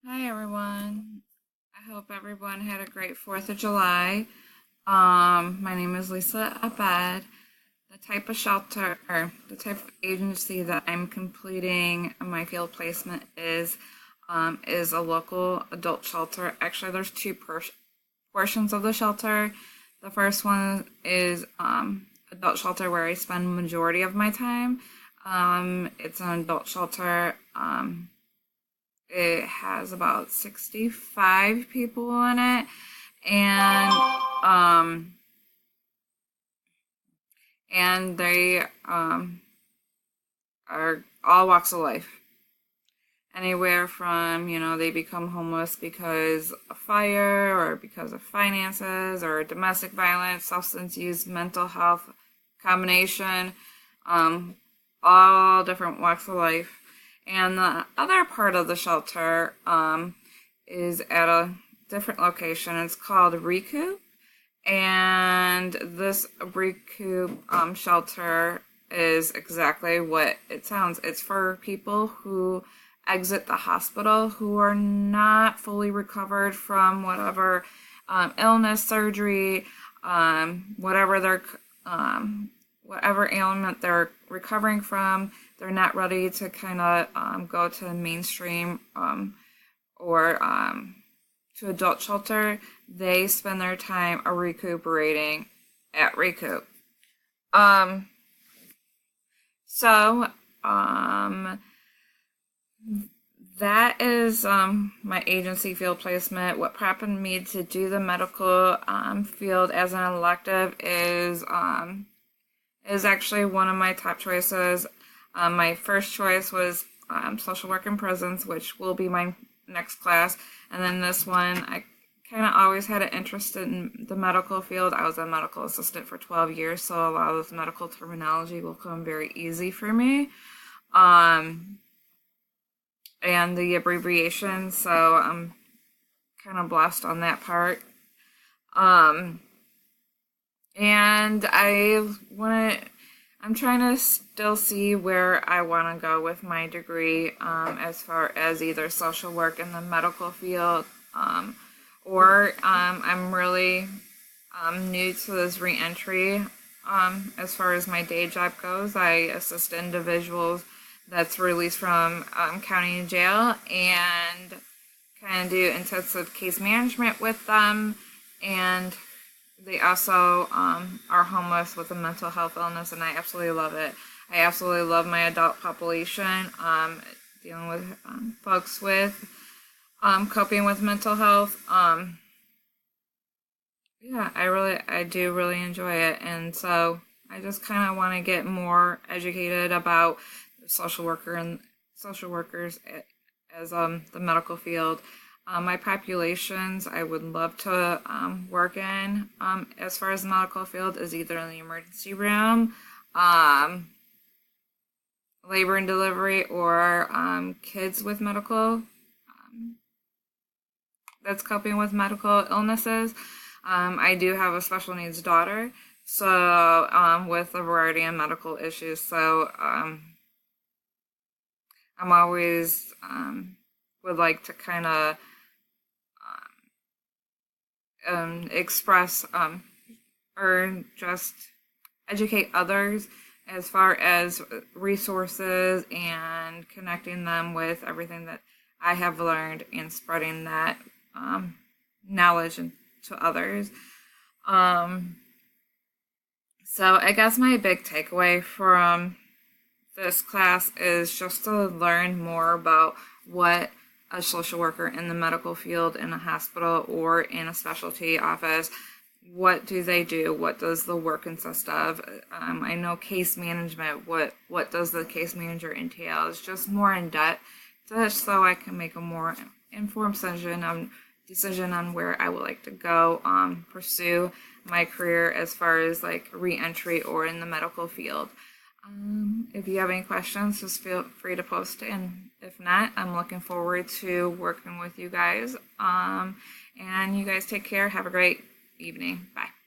Hi everyone. I hope everyone had a great 4th of July. My name is Lisa Abed. The type of shelter or the type of agency that I'm completing my field placement is a local adult shelter. Actually, there's two portions of the shelter. The first one is adult shelter where I spend majority of my time. It's an adult shelter. It has about 65 people in it, and um, they are all walks of life. Anywhere from, they become homeless because of fire or because of finances or domestic violence, substance use, mental health, combination, um, all different walks of life. And the other part of the shelter is at a different location. It's called Recoup. And this Recoup shelter is exactly what it sounds. It's for people who exit the hospital who are not fully recovered from whatever illness, surgery, whatever their whatever ailment they're recovering from. They're not ready to kind of go to mainstream or to adult shelter. They spend their time recuperating at Recoup. Um, so um, that is my agency field placement. What prompted me to do the medical field as an elective is actually one of my top choices. My first choice was social work in prisons, which will be my next class. And then this one, I kind of always had an interest in the medical field. I was a medical assistant for 12 years, so a lot of this medical terminology will come very easy for me. Um, and the abbreviation, so I'm kind of blessed on that part. Um, and I'm trying to still see where I want to go with my degree as far as either social work in the medical field or I'm really new to this reentry as far as my day job goes. I assist individuals that's released from county jail and kind of do intensive case management with them, and they also are homeless with a mental health illness, and I absolutely love it. I absolutely love my adult population, dealing with folks with coping with mental health. Yeah, I do really enjoy it, and so I just kind of want to get more educated about social worker and social workers as the medical field. My populations I would love to work in as far as the medical field is either in the emergency room, um, labor and delivery, or kids with medical that's coping with medical illnesses. I do have a special needs daughter, so with a variety of medical issues. So I'm always would like to kind of express or just educate others as far as resources and connecting them with everything that I have learned and spreading that knowledge to others. Um, so I guess my big takeaway from this class is just to learn more about what a social worker in the medical field in a hospital or in a specialty office, what do they do? What does the work consist of? I know case management. What does the case manager entail? It's just more in depth, just so I can make a more informed decision on where I would like to go pursue my career as far as like reentry or in the medical field. If you have any questions, just feel free to post it. And if not, I'm looking forward to working with you guys. And you guys take care. Have a great evening. Bye.